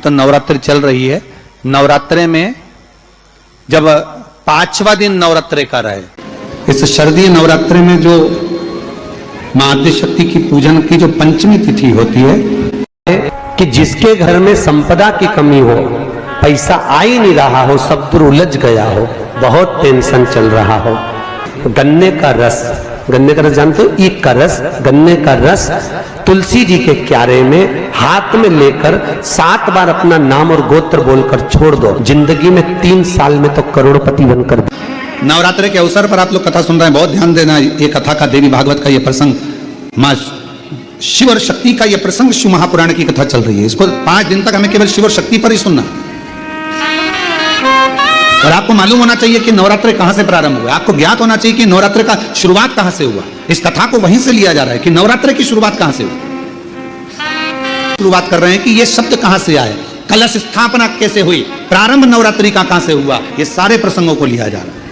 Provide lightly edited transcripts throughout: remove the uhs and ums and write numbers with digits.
तो नवरात्रि चल रही है। नवरात्रे में जब 5वां दिन नवरात्रे का रहे, इस शारदीय नवरात्रे में जो मां आद्य शक्ति की पूजन की जो पंचमी तिथि होती है कि जिसके घर में संपदा की कमी हो, पैसा आ ही नहीं रहा हो, सब दूर उलझ गया हो, बहुत टेंशन चल रहा हो, गन्ने का रस जानते हो, ईख का रस, गन्ने का रस तुलसी जी के क्यारे में हाथ में लेकर 7 बार अपना नाम और गोत्र बोलकर छोड़ दो, जिंदगी में 3 साल में तो करोड़पति बनकर। नवरात्रि के अवसर पर आप लोग कथा सुन रहे हैं, बहुत ध्यान देना। ये कथा का देवी भागवत का ये प्रसंग, माँ शिव और शक्ति का ये प्रसंग शिव महापुराण की कथा चल रही है। इसको 5 दिन तक हमें केवल शिव और शक्ति पर ही सुनना। और आपको मालूम होना चाहिए कि नवरात्रि कहां से प्रारंभ हुआ। आपको ज्ञात होना चाहिए कि नवरात्रि का शुरुआत कहां से हुआ। इस कथा को वहीं से लिया जा रहा है कि नवरात्रि की शुरुआत कहां से हुई। शुरुआत कर रहे हैं कि ये शब्द कहां से आए, कलश स्थापना कैसे हुई, प्रारंभ नवरात्रि का कहां से हुआ, ये सारे प्रसंगों को लिया जा रहा है।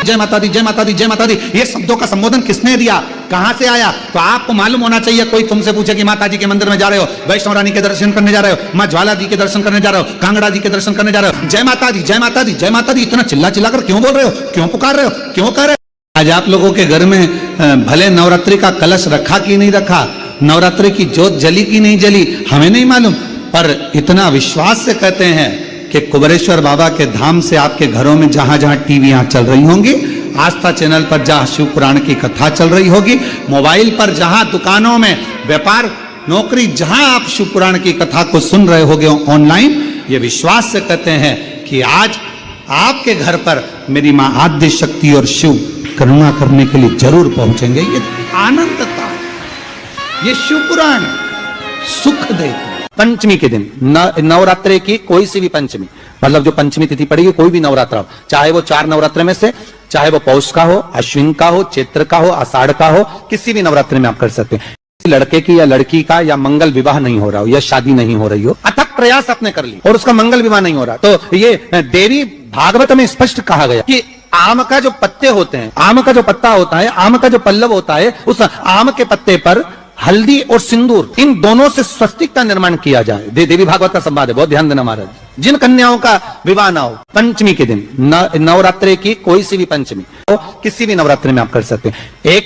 जय माता दी, जय माता दी, जय माता दी, ये शब्दों का संबोधन किसने दिया, कहां से आया। तो आपको मालूम होना चाहिए। कोई तुमसे पूछे कि माता जी के मंदिर में जा रहे हो, वैष्णव रानी के दर्शन करने जा रहे हो, मां ज्वाला जी के दर्शन करने जा रहे हो, कांगड़ा जी के दर्शन करने जा रहे हो, जय माता दी, जय माता दी, जय माता दी, इतना चिल्ला चिल्ला कर क्यों बोल रहे हो, क्यों पुकार रहे हो, क्यों कर रहे हो। आज आप लोगों के घर में भले नवरात्रि का कलश रखा कि नहीं रखा, नवरात्रि की जोत जली कि नहीं जली, हमें नहीं मालूम, पर इतना विश्वास से कहते हैं कि कुबेरेश्वर बाबा के धाम से आपके घरों में जहां जहां टीवियां चल रही होंगी, आस्था चैनल पर जहां शिव पुराण की कथा चल रही होगी, मोबाइल पर जहां दुकानों में व्यापार नौकरी जहां आप शिव पुराण की कथा को सुन रहे होगे ऑनलाइन, ये विश्वास से कहते हैं कि आज आपके घर पर मेरी मां आद्य शक्ति और शिव करुणा करने के लिए जरूर पहुंचेंगे। ये आनंदता, ये शिव पुराण सुख देता। पंचमी के दिन, नवरात्रि की कोई सी भी पंचमी, मतलब जो पंचमी तिथि पड़ेगी, कोई भी नवरात्र हो, चाहे वो 4 नवरात्र में से, चाहे वो पौष का हो, अश्विन का हो, चैत्र का हो, आषाढ़ का हो, किसी भी नवरात्रि में आप कर सकते हैं। लड़के की या लड़की का या मंगल विवाह नहीं हो रहा हो या शादी नहीं हो रही हो, अथक प्रयास आपने कर ली और उसका मंगल विवाह नहीं हो रहा, तो ये देवी भागवत में स्पष्ट कहा गया कि आम का जो पत्ते होते हैं, आम का जो पत्ता होता है, आम का जो पल्लव होता है, उस आम के पत्ते पर हल्दी और सिंदूर, इन दोनों से स्वस्तिक का निर्माण किया जाए। देवी भागवत का संवाद है, बहुत ध्यान देना महाराज। जिन कन्याओं का विवाह ना हो, पंचमी के दिन, नवरात्रि की कोई सी भी पंचमी हो, किसी भी नवरात्रि में आप कर सकते हैं।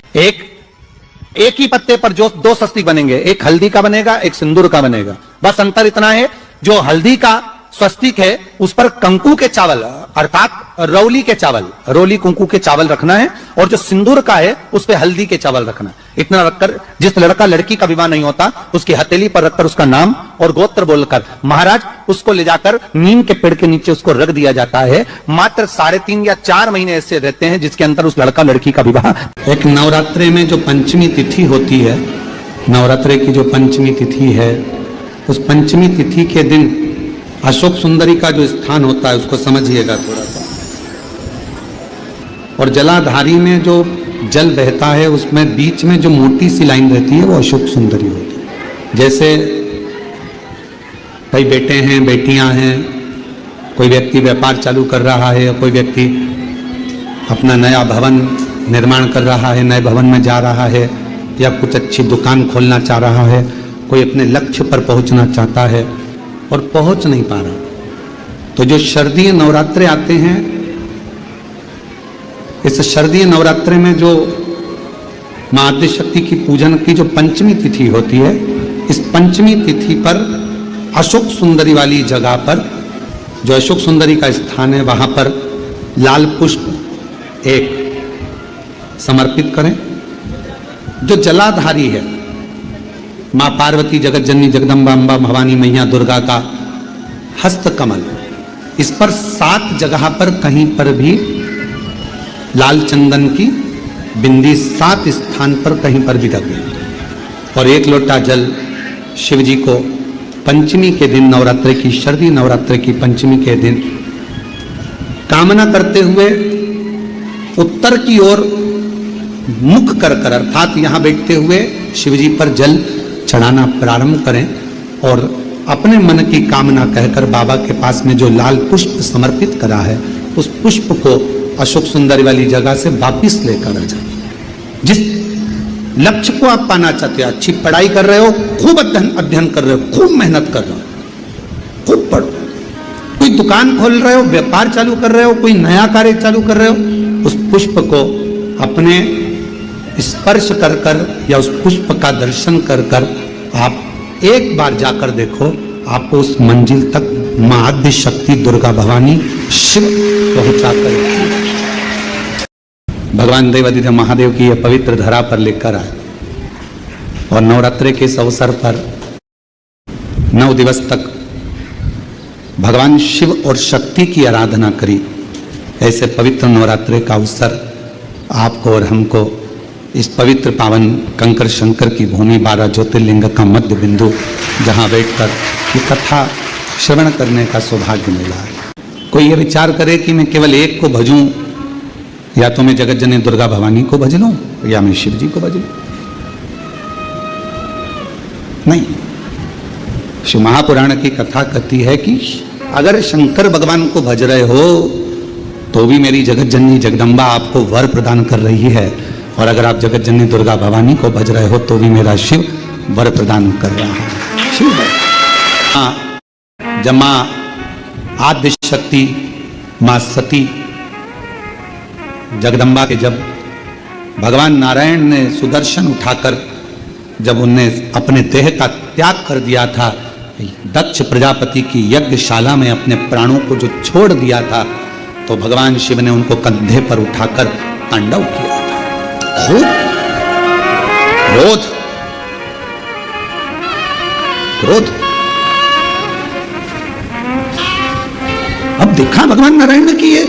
एक ही पत्ते पर जो 2 स्वस्तिक बनेंगे, एक हल्दी का बनेगा, एक सिंदूर का बनेगा। बस अंतर इतना है, जो हल्दी का स्वस्तिक है उस पर कंकु के चावल अर्थात रौली के चावल, रौली कुंकू के चावल रखना है, और जो सिंदूर का है उस पे हल्दी के चावल रखना है। इतना रखकर जिस लड़का लड़की का विवाह नहीं होता, उसकी हथेली पर रखकर उसका नाम और गोत्र बोलकर महाराज उसको ले जाकर नीम के पेड़ के नीचे उसको रख दिया जाता है। मात्र 3.5 या 4 महीने ऐसे रहते हैं जिसके अंदर उस लड़का लड़की का विवाह। एक नवरात्रि में जो पंचमी तिथि होती है, नवरात्रि की जो पंचमी तिथि है, उस पंचमी तिथि के दिन अशोक सुंदरी का जो स्थान होता है उसको समझिएगा थोड़ा सा। और जलाधारी में जो जल बहता है उसमें बीच में जो मोटी सी लाइन रहती है वो अशोक सुंदरी होती है। जैसे कई बेटे हैं, बेटियां हैं, कोई व्यक्ति व्यापार चालू कर रहा है, कोई व्यक्ति अपना नया भवन निर्माण कर रहा है, नए भवन में जा रहा है, या कुछ अच्छी दुकान खोलना चाह रहा है, कोई अपने लक्ष्य पर पहुंचना चाहता है और पहुंच नहीं पा रहा, तो जो शारदीय नवरात्रे आते हैं, इस शारदीय नवरात्रे में जो मां आद्य शक्ति की पूजन की जो पंचमी तिथि होती है, इस पंचमी तिथि पर अशोक सुंदरी वाली जगह पर, जो अशोक सुंदरी का स्थान है, वहां पर लाल पुष्प एक समर्पित करें। जो जलाधारी है, मां पार्वती, जगत जननी, जगदम्बा, अम्बा, भवानी मैया, दुर्गा का हस्त कमल, इस पर 7 जगह पर कहीं पर भी लाल चंदन की बिंदी 7 स्थान पर कहीं पर भी रख दें। और 1 लोटा जल शिव जी को पंचमी के दिन, नवरात्रि की, शारदीय नवरात्रि की पंचमी के दिन कामना करते हुए उत्तर की ओर मुख कर अर्थात यहां बैठते हुए शिव जी पर जल चढ़ाना प्रारंभ करें और अपने मन की कामना कहकर बाबा के पास में जो लाल पुष्प समर्पित करा है, उस पुष्प को अशोक सुंदरी वाली जगह से वापिस लेकर आ जाए। लक्ष्य को आप पाना चाहते हो, अच्छी पढ़ाई कर रहे हो, खूब अध्ययन कर रहे हो, खूब मेहनत कर रहे हो, खूब पढ़ो, कोई दुकान खोल रहे हो, व्यापार चालू कर रहे हो, कोई नया कार्य चालू कर रहे हो, उस पुष्प को अपने स्पर्श कर कर या उस पुष्प का दर्शन कर कर आप एक बार जाकर देखो, आपको उस मंजिल तक मां आद्य शक्ति दुर्गा भवानी शिव पहुंचा कर भगवान देवादिदेव महादेव की यह पवित्र धरा पर लेकर आए और नवरात्रि के इस अवसर पर 9 दिवस तक भगवान शिव और शक्ति की आराधना करी। ऐसे पवित्र नवरात्रि का अवसर आपको और हमको इस पवित्र पावन कंकर शंकर की भूमि 12 ज्योतिर्लिंग का मध्य बिंदु जहां बैठकर ये कथा श्रवण करने का सौभाग्य मिला है। कोई ये विचार करे कि मैं केवल एक को भजूं, या तो मैं जगत जननी दुर्गा भवानी को भज लूं या मैं शिव जी को भज लूं। नहीं, शिव महापुराण की कथा कहती है कि अगर शंकर भगवान को भज रहे हो तो भी मेरी जगत जननी जगदम्बा आपको वर प्रदान कर रही है, और अगर आप जगत जननी दुर्गा भवानी को भज रहे हो तो भी मेरा शिव वर प्रदान कर रहा है। शिव जब मां आद्य शक्ति मां सती जगदम्बा के जब भगवान नारायण ने सुदर्शन उठाकर जब उनने अपने देह का त्याग कर दिया था, दक्ष प्रजापति की यज्ञशाला में अपने प्राणों को जो छोड़ दिया था, तो भगवान शिव ने उनको कंधे पर उठाकर तांडव किया था। खूब क्रोध क्रोध। अब देखा भगवान नारायण ने कि ये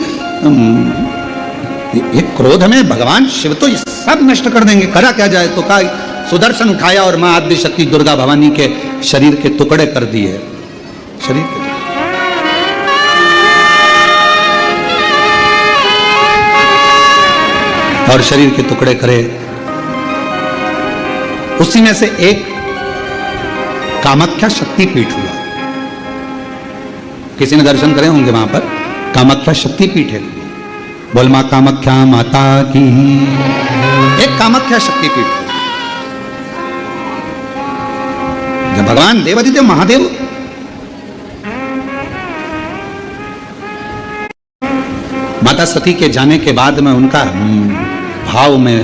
क्रोध में भगवान शिव तो ये सब नष्ट कर देंगे, करा क्या जाए, तो कहा सुदर्शन उठाया और मां आद्य शक्ति दुर्गा भवानी के शरीर के टुकड़े कर दिए। शरीर के और शरीर के टुकड़े करे, उसी में से एक कामाख्या शक्तिपीठ हुआ। किसी ने दर्शन करे होंगे वहां पर, कामाख्या शक्तिपीठ है। बोल मां कामाख्या माता की। एक कामाख्या शक्तिपीठ है। जब भगवान देवादिदेव महादेव माता सती के जाने के बाद में उनका भाव में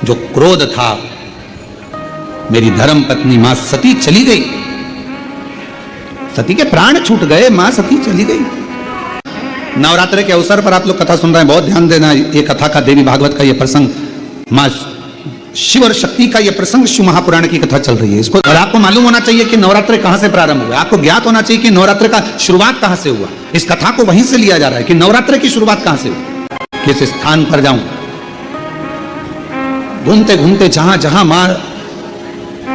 जो क्रोध था, मेरी धर्म पत्नी मां सती चली गई, सती के प्राण छूट गए, मां सती चली गई। नवरात्र के अवसर पर आप लोग कथा सुन रहे हैं, बहुत ध्यान देना। ये कथा का देवी भागवत का ये प्रसंग, मां शिव और शक्ति का ये प्रसंग शिव महापुराण की कथा चल रही है। इसको और आपको मालूम होना चाहिए कि नवरात्र कहां से प्रारंभ हुआ, आपको ज्ञात होना चाहिए कि नवरात्र का शुरुआत कहां से हुआ। इस कथा को वहीं से लिया जा रहा है कि नवरात्र की शुरुआत कहां से हुई। किस स्थान पर जाऊं, घूमते घूमते जहां जहां मां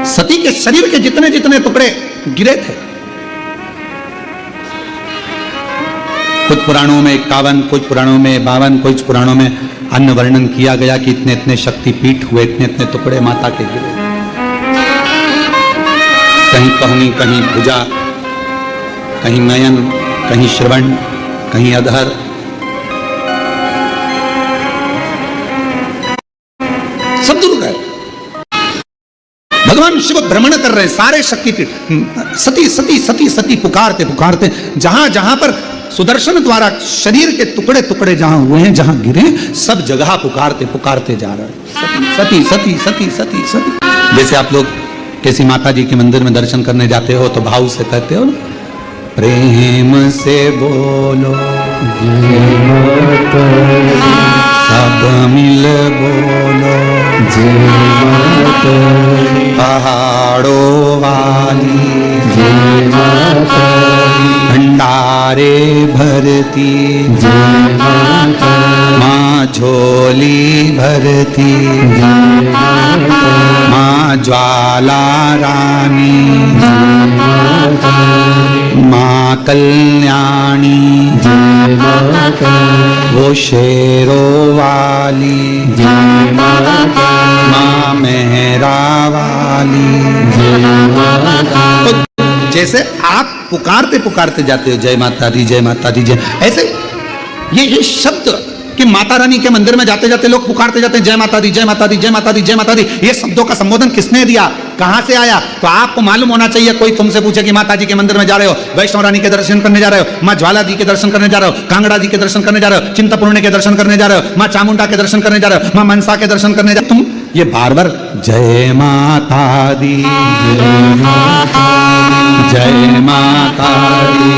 सती के शरीर के जितने जितने टुकड़े गिरे थे, कुछ पुराणों में 51, कुछ पुराणों में 52, कुछ पुराणों में अन्य वर्णन किया गया कि इतने इतने शक्तिपीठ हुए, इतने इतने टुकड़े माता के गिरे। कहीं पहुनी, कहीं भुजा, कहीं नयन, कहीं श्रवण, कहीं अधर। सब दूर गए। भगवान शिव भ्रमण कर रहे हैं सारे शक्तिपीठ। सती सती सती सती पुकारते पुकारते जहां जहां पर सुदर्शन द्वारा शरीर के टुकड़े टुकड़े जहां हुए हैं, जहां गिरे, सब जगह पुकारते पुकारते जा रहे हैं, सती सती सती सती सती। जैसे आप लोग किसी माता जी के मंदिर में दर्शन करने जाते हो तो भाव से कहते हो ना, प्रेम से बोलो सब मिल बोलो पहाड़ों वाली भंडारे भरती माँ झोली भरती माँ ज्वाला रानी माँ कल्याणी वो शेरों वाली माँ मेहरा वाली। तो जैसे आप पुकारते पुकारते जाते हो जय माता दी जय माता दी जय, ऐसे ये शब्द कि माता रानी के मंदिर में जाते जाते लोग पुकारते जाते हैं जय माता दी, जय माता दी, जय माता दी, जय माता दी। ये शब्दों का संबोधन किसने दिया, कहां से आया? तो आपको मालूम होना चाहिए। कोई तुमसे पूछे कि माता जी के मंदिर में जा रहे हो, वैष्णो रानी के दर्शन करने जा रहे हो, माँ ज्वाला जी के दर्शन करने जा रहे हो, कांगड़ा जी के दर्शन करने जा रहे हो, चिंतपूर्णी के दर्शन करने जा रहे हो, माँ चामुंडा के दर्शन करने जा रहे हो, माँ मनसा के दर्शन करने जा रहे हो, तुम ये बार बार जय माता दी, जय माता दी,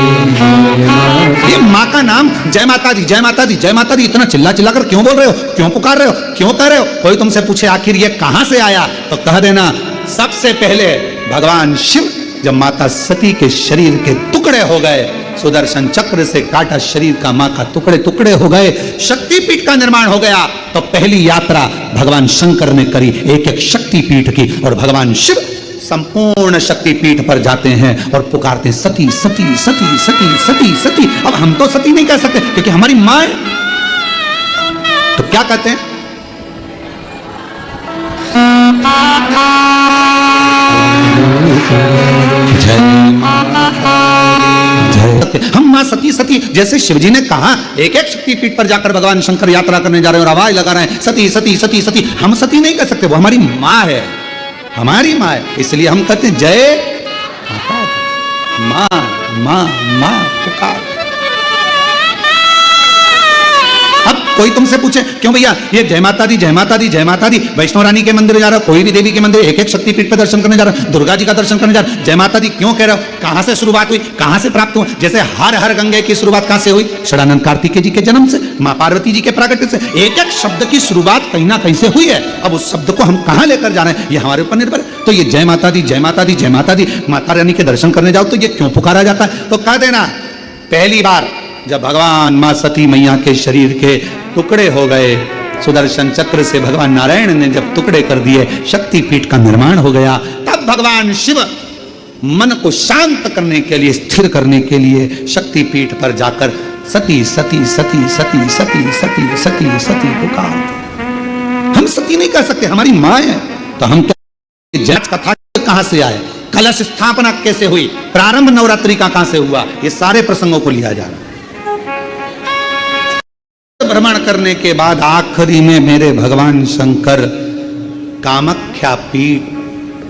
ये माँ का नाम जय माता दी, जय माता दी, जय माता दी इतना चिल्ला चिल्ला कर क्यों बोल रहे हो, क्यों पुकार रहे हो, क्यों कह रहे हो? कोई तुमसे पूछे आखिर ये कहां से आया, तो कह देना सबसे पहले भगवान शिव जब माता सती के शरीर के टुकड़े हो गए, सुदर्शन चक्र से काटा शरीर का मां का टुकड़े टुकड़े हो गए, शक्तिपीठ का निर्माण हो गया, तो पहली यात्रा भगवान शंकर ने करी एक एक शक्तिपीठ की, और भगवान शिव संपूर्ण शक्तिपीठ पर जाते हैं और पुकारते सती सती सती सती सती सती। अब हम तो सती नहीं कह सकते क्योंकि हमारी मां है, तो क्या कहते हैं? जय हम मां सती सती, जैसे शिवजी ने कहा एक एक शक्तिपीठ पर जाकर भगवान शंकर यात्रा करने जा रहे हैं और आवाज लगा रहे हैं सती सती सती सती। हम सती नहीं कह सकते, वो हमारी मां है, हमारी मां है, इसलिए हम कहते हैं जय माता दी, मां मां मां पुकार। अब कोई तुमसे पूछे क्यों भैया ये जय माता दी, जय माता दी, जय माता दी, वैष्णो रानी के मंदिर जा रहा हो, कोई भी देवी के मंदिर एक एक शक्तिपीठ पर दर्शन करने जा रहा हो, दुर्गा जी का दर्शन करने जा रहा हो, जय माता दी क्यों कह रहे हो? कहां से शुरुआत हुई, कहां से प्राप्त हुआ? जैसे हर हर गंगे की शुरुआत कहां से हुई? षडानंद कार्तिकेय जी के जन्म से, मां पार्वती जी के प्राकट्य से। एक एक शब्द की शुरुआत कहीं ना कहीं से हुई है। अब उस शब्द को हम कहां लेकर जा रहे हैं ये हमारे ऊपर निर्भर है। तो ये जय माता दी, जय माता दी, जय माता दी, माता रानी के दर्शन करने जाओ तो ये क्यों पुकारा जाता है? तो कह देना पहली बार जब भगवान मां सती मैया के शरीर के टुकड़े हो गए, सुदर्शन चक्र से भगवान नारायण ने जब टुकड़े कर दिए, शक्तिपीठ का निर्माण हो गया, तब भगवान शिव मन को शांत करने के लिए, स्थिर करने के लिए शक्तिपीठ पर जाकर सती सती सती सती सती सती सती सती पुकार। हम सती नहीं कह सकते, हमारी मां है। तो हम तो जांच कथा कहां से आए, कलश स्थापना कैसे हुई, प्रारंभ नवरात्रि का कहां से हुआ, ये सारे प्रसंगों को लिया जा रहा है। भ्रमण करने के बाद आखिरी में मेरे भगवान शंकर कामाख्या पीठ,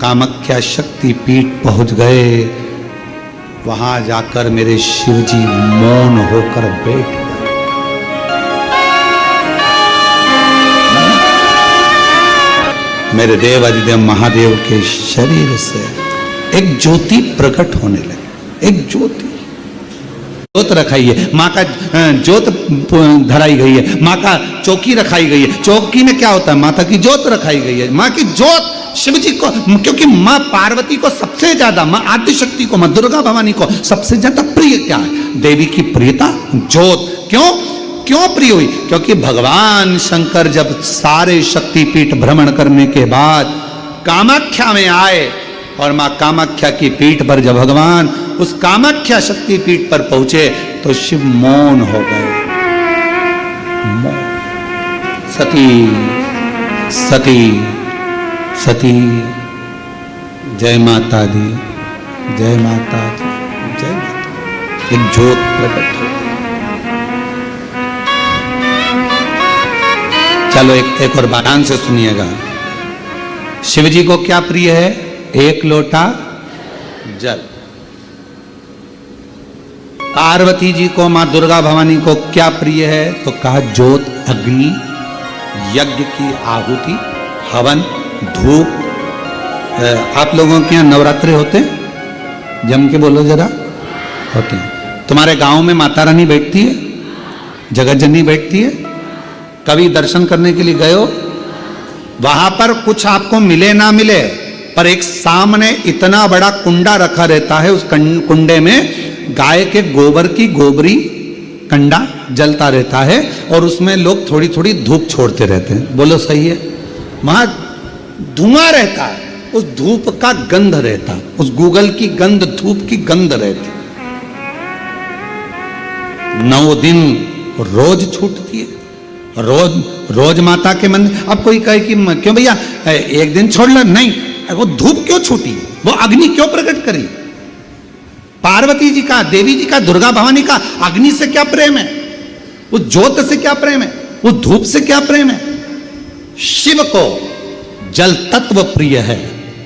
कामाख्या शक्ति पीठ पहुंच गए। वहां जाकर मेरे शिवजी मौन होकर बैठ गए। मेरे देव अधिदेव महादेव के शरीर से एक ज्योति प्रकट होने लगी, एक ज्योति, ज्योत रखाई है, माँ का ज्योत धराई गई है, माँ का चौकी रखाई गई है। चौकी में क्या होता है? माता की ज्योत रखाई गई है। माँ की ज्योत शिव जी को, क्योंकि माँ पार्वती को सबसे ज्यादा, माँ आदिशक्ति को, माँ दुर्गा भवानी को सबसे ज्यादा प्रिय क्या है? देवी की प्रियता ज्योत। क्यों क्यों प्रिय हुई? क्योंकि भगवान शंकर जब सारे शक्तिपीठ भ्रमण करने के बाद कामाख्या में आए और मां कामाख्या की पीठ पर जब भगवान उस कामाख्या शक्ति पीठ पर पहुंचे तो शिव मौन हो गए। मौन। सती सती सती, जय माता दी, जय माता दी, जय माता। एक ज्योत प्रकट हो। चलो एक और बात ध्यान से सुनिएगा। शिव जी को क्या प्रिय है? एक लोटा जल। पार्वती जी को, मां दुर्गा भवानी को क्या प्रिय है? तो कहा ज्योत, अग्नि, यज्ञ की आहुति, हवन, धूप। आप लोगों के यहाँ नवरात्रे होते हैं? जम के बोलो जरा। होते हैं। तुम्हारे गांव में माता रानी बैठती है, जगत जननी बैठती है? कभी दर्शन करने के लिए गए हो? वहां पर कुछ आपको मिले ना मिले, पर एक सामने इतना बड़ा कुंडा रखा रहता है, उस कुंडे में गाय के गोबर की गोबरी कंडा जलता रहता है और उसमें लोग थोड़ी थोड़ी धूप छोड़ते रहते हैं। बोलो सही है? वहां धुआं रहता है, उस धूप का गंध रहता, उस गूगल की गंध, धूप की गंध रहती। 9 दिन रोज छूटती है, रोज माता के मंदिर। अब कोई कहे कि क्यों भैया एक दिन छोड़ लो, नहीं, वो धूप क्यों छूटी, वो अग्नि क्यों प्रकट करी? पार्वती जी का, देवी जी का, दुर्गा भवानी का अग्नि से क्या प्रेम है? उस ज्योत से क्या प्रेम है? उस धूप से क्या प्रेम है? शिव को जल तत्व प्रिय है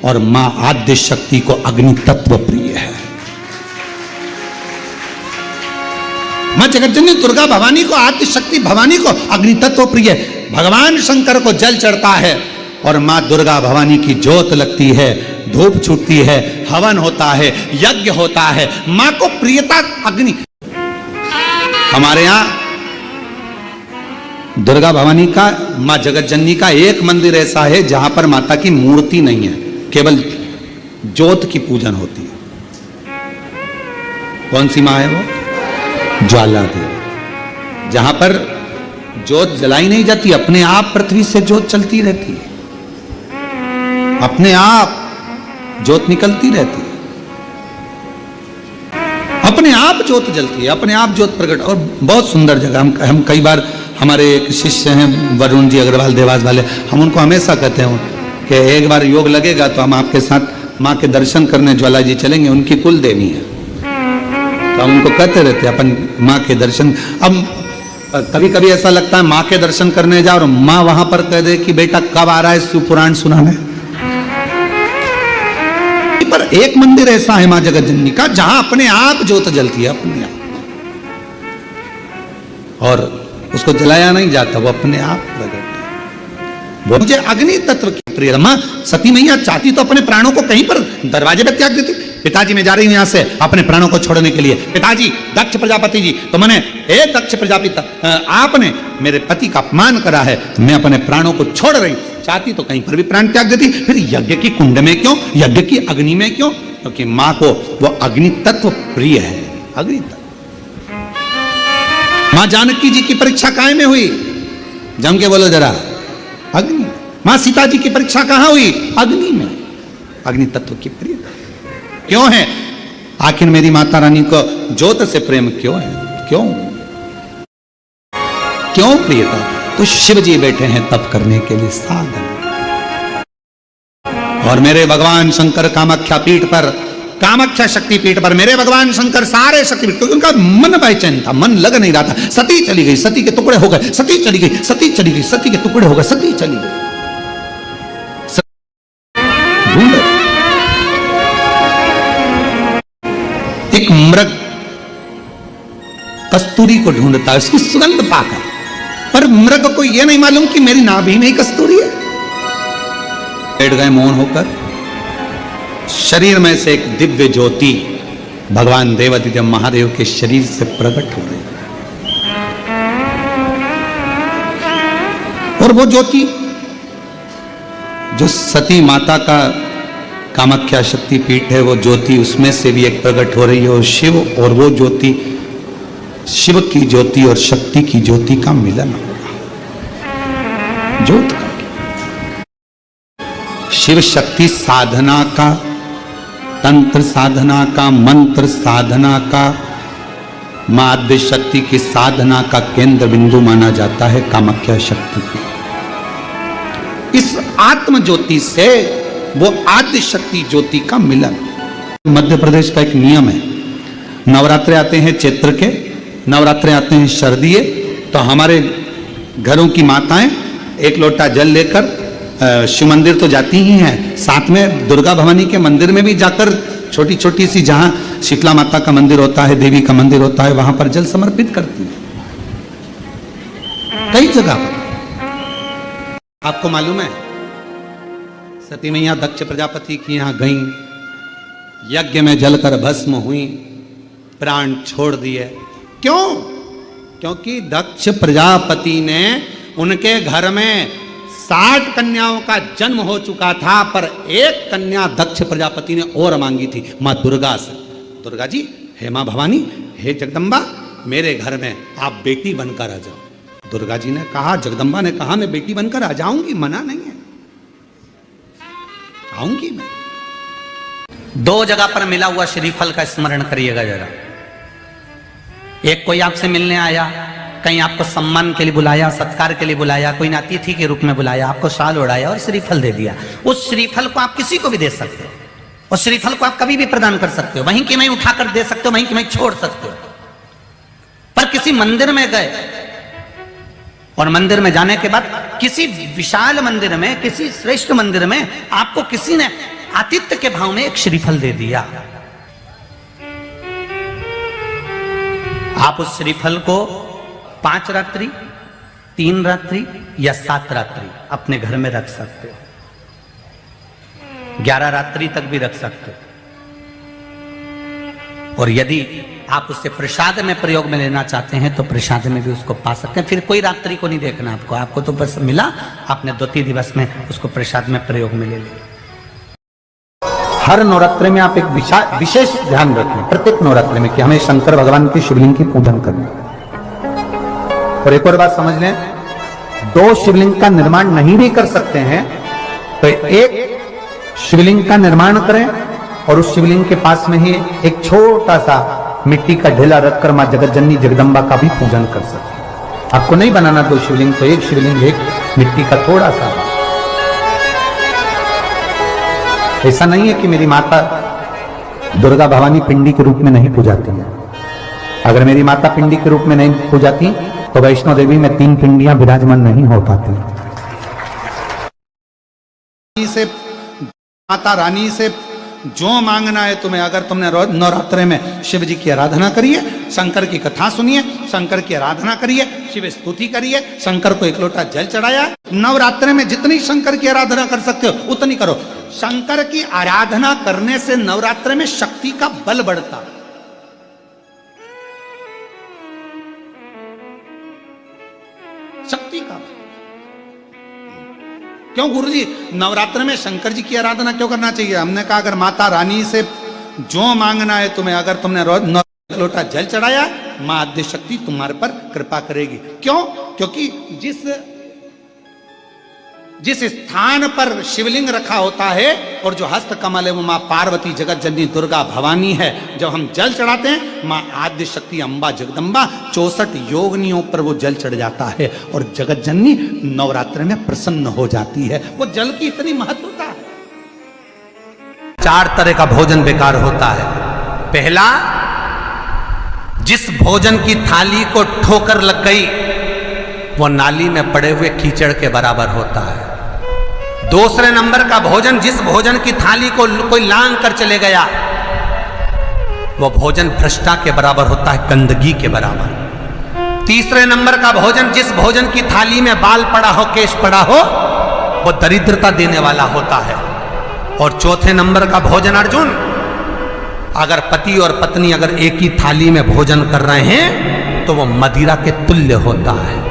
और मां आद्य शक्ति को अग्नि तत्व प्रिय है। मां जगतजननी दुर्गा भवानी को, आद्य शक्ति भवानी को अग्नि तत्व प्रिय है। भगवान शंकर को जल चढ़ता है और मां दुर्गा भवानी की ज्योत लगती है, धूप छूटती है, हवन होता है, यज्ञ होता है। मां को प्रियता अग्नि। हमारे यहां दुर्गा भवानी का, मां जगतजननी का एक मंदिर ऐसा है जहां पर माता की मूर्ति नहीं है, केवल ज्योत की पूजन होती है। कौन सी मां है वो? ज्वाला देवी। जहां पर ज्योत जलाई नहीं जाती, अपने आप पृथ्वी से ज्योत चलती रहती है, अपने आप ज्योत निकलती रहती है, अपने आप ज्योत जलती है, अपने आप ज्योत प्रकट। और बहुत सुंदर जगह। हम कई बार, हमारे एक शिष्य हैं वरुण जी अग्रवाल देवास वाले, हम उनको हमेशा कहते हैं कि एक बार योग लगेगा तो हम आपके साथ माँ के दर्शन करने ज्वाला जी चलेंगे, उनकी कुल देवी है। तो हम उनको कहते रहते हैं अपन माँ के दर्शन। अब कभी कभी ऐसा लगता है माँ के दर्शन करने जाओ और माँ वहां पर कह दे कि बेटा कब आ रहा है शिव पुराण सुनाने। पर एक मंदिर ऐसा है मां जगतजननी का जहां अपने आप ज्योत जलती है, अपने आप, और उसको जलाया नहीं जाता, वो अपने आप प्रकट। मुझे अग्नि तत्व की प्रिय। मां सती मैया चाहती तो अपने प्राणों को कहीं पर दरवाजे पर त्याग देती। पिताजी मैं जा रही हूं यहां से अपने प्राणों को छोड़ने के लिए। पिताजी दक्ष प्रजापति जी, तो मैंने दक्ष प्रजापति आपने मेरे पति का अपमान करा है, मैं अपने प्राणों को छोड़ रही। चाहती तो कहीं पर भी प्राण त्याग देती। फिर यज्ञ की कुंड में क्यों, यज्ञ की अग्नि में क्यों? क्योंकि मां को वो अग्नि तत्व प्रिय है। अग्नि तत्व। मां जानकी जी की परीक्षा काय में हुई? जम के बोलो जरा। अग्नि। मां सीता जी की परीक्षा कहां हुई? अग्नि में। अग्नि तत्व की प्रियता क्यों है? आखिर मेरी माता रानी को ज्योत से प्रेम क्यों है? क्यों क्यों प्रियता? तो शिव जी बैठे हैं तप करने के लिए, साधन। और मेरे भगवान शंकर कामाख्या पीठ पर, कामाख्या शक्ति पीठ पर मेरे भगवान शंकर सारे शक्तिपीठ, क्योंकि उनका मन बेचैन था, मन लग नहीं रहा था। सती चली गई, सती के टुकड़े हो गए, सती चली गई, सती चली गई, सती के टुकड़े हो गए, सती चली गई। ढूंढ एक मृग कस्तूरी को ढूंढता है, उसकी सुगंध पाकर, पर मृग को यह नहीं मालूम कि मेरी नाभि में ही कस्तूरी है। बैठ गए मौन होकर। शरीर में से एक दिव्य ज्योति भगवान देवादिदेव महादेव के शरीर से प्रकट हो रही, और वो ज्योति जो सती माता का कामाख्या शक्ति पीठ है, वो ज्योति उसमें से भी एक प्रकट हो रही है। और शिव और वो ज्योति, शिव की ज्योति और शक्ति की ज्योति का मिलन हो रहा। ज्योत का शिव शक्ति साधना का, तंत्र साधना का, मंत्र साधना का, मां आद्य शक्ति की साधना का केंद्र बिंदु माना जाता है कामाख्या शक्ति की। इस आत्म ज्योति से वो आद्य शक्ति ज्योति का मिलन। मध्य प्रदेश का एक नियम है, नवरात्रे आते हैं चैत्र के, नवरात्रे आते हैं शरदीय, तो हमारे घरों की माताएं एक लोटा जल लेकर शिव मंदिर तो जाती ही हैं, साथ में दुर्गा भवानी के मंदिर में भी जाकर छोटी छोटी सी, जहां शीतला माता का मंदिर होता है, देवी का मंदिर होता है, वहां पर जल समर्पित करती है। कई जगह पर आपको मालूम है, सती मैया दक्ष प्रजापति की यहां गई, यज्ञ में जलकर भस्म हुई, प्राण छोड़ दिए। क्यों? क्योंकि दक्ष प्रजापति ने, उनके घर में 60 कन्याओं का जन्म हो चुका था, पर एक कन्या दक्ष प्रजापति ने और मांगी थी, मां दुर्गा से। दुर्गा जी, हे मां भवानी, हे जगदम्बा, मेरे घर में आप बेटी बनकर आ जाओ। दुर्गा जी ने कहा, जगदम्बा ने कहा, मैं बेटी बनकर आ जाऊंगी, मना नहीं है, आऊंगी मैं। 2 जगह पर मिला हुआ श्रीफल का स्मरण करिएगा जरा। एक कोई आपसे मिलने आया, कहीं आपको सम्मान के लिए बुलाया, सत्कार के लिए बुलाया, कोई अतिथि के रूप में बुलाया, आपको शाल ओढ़ाया और श्रीफल दे दिया। उस श्रीफल को आप किसी को भी दे सकते हो, उस श्रीफल को आप कभी भी प्रदान कर सकते हो, वहीं की वहीं उठाकर दे सकते हो, वहीं की वहीं छोड़ सकते हो। पर किसी मंदिर में गए, और मंदिर में जाने के बाद किसी विशाल मंदिर में, किसी श्रेष्ठ मंदिर में आपको किसी ने आतिथ्य के भाव में एक श्रीफल दे दिया, आप उस श्रीफल को 5 रात्रि, 3 रात्रि या 7 रात्रि अपने घर में रख सकते हो, 11 रात्रि तक भी रख सकते हो। और यदि आप उससे प्रसाद में प्रयोग में लेना चाहते हैं तो प्रसाद में भी उसको पा सकते हैं। फिर कोई रात्रि को नहीं देखना आपको तो बस मिला, आपने 2-3 दिवस में उसको प्रसाद में प्रयोग में ले लिया। हर नवरात्रि में आप एक विशेष ध्यान रखें, प्रत्येक नवरात्रि में, कि हमें शंकर भगवान की शिवलिंग की पूजन करनी। और एक और बात समझ लें, 2 शिवलिंग का निर्माण नहीं भी कर सकते हैं तो एक शिवलिंग का निर्माण करें और उस शिवलिंग के पास में ही एक छोटा सा मिट्टी का ढेला रखकर मां जगत जननी जगदम्बा का भी पूजन कर सकते हैं। आपको नहीं बनाना 2 शिवलिंग, तो एक शिवलिंग, एक मिट्टी का थोड़ा सा। ऐसा नहीं है कि मेरी माता दुर्गा भवानी पिंडी के रूप में नहीं पूजाती है। अगर मेरी माता पिंडी के रूप में नहीं पूजाती तो वैष्णो देवी में 3 पिंडियां विराजमान नहीं हो पाती। से माता रानी से जो मांगना है तुम्हें, अगर तुमने नवरात्रे में शिव जी की आराधना करिए, शंकर की कथा सुनिए, शंकर की आराधना करिए, शिव स्तुति करिए, शंकर को 1 लोटा जल चढ़ाया। नवरात्रे में जितनी शंकर की आराधना कर सकते हो उतनी करो। शंकर की आराधना करने से नवरात्रे में शक्ति का बल बढ़ता। शक्ति का बल। क्यों गुरुजी नवरात्र में शंकर जी की आराधना क्यों करना चाहिए? हमने कहा अगर माता रानी से जो मांगना है तुम्हें, अगर तुमने 1 लोटा जल चढ़ाया, मां आद्य शक्ति तुम्हारे पर कृपा करेगी। क्यों? क्योंकि जिस स्थान पर शिवलिंग रखा होता है और जो हस्त कमल है वो मां पार्वती जगत जननी दुर्गा भवानी है। जब हम जल चढ़ाते हैं मां आद्य शक्ति अम्बा जगदम्बा 64 योगिनियों पर वो जल चढ़ जाता है और जगत जननी नवरात्र में प्रसन्न हो जाती है। वो जल की इतनी महत्वता है। 4 तरह का भोजन बेकार होता है। पहला, जिस भोजन की थाली को ठोकर लग गई वो नाली में पड़े हुए कीचड़ के बराबर होता है। दूसरे नंबर का भोजन, जिस भोजन की थाली को कोई लांग कर चले गया वो भोजन भ्रष्टा के बराबर होता है, गंदगी के बराबर। तीसरे नंबर का भोजन, जिस भोजन की थाली में बाल पड़ा हो, केश पड़ा हो, वो दरिद्रता देने वाला होता है। और चौथे नंबर का भोजन अर्जुन, अगर पति और पत्नी अगर एक ही थाली में भोजन कर रहे हैं तो वो मदिरा के तुल्य होता है।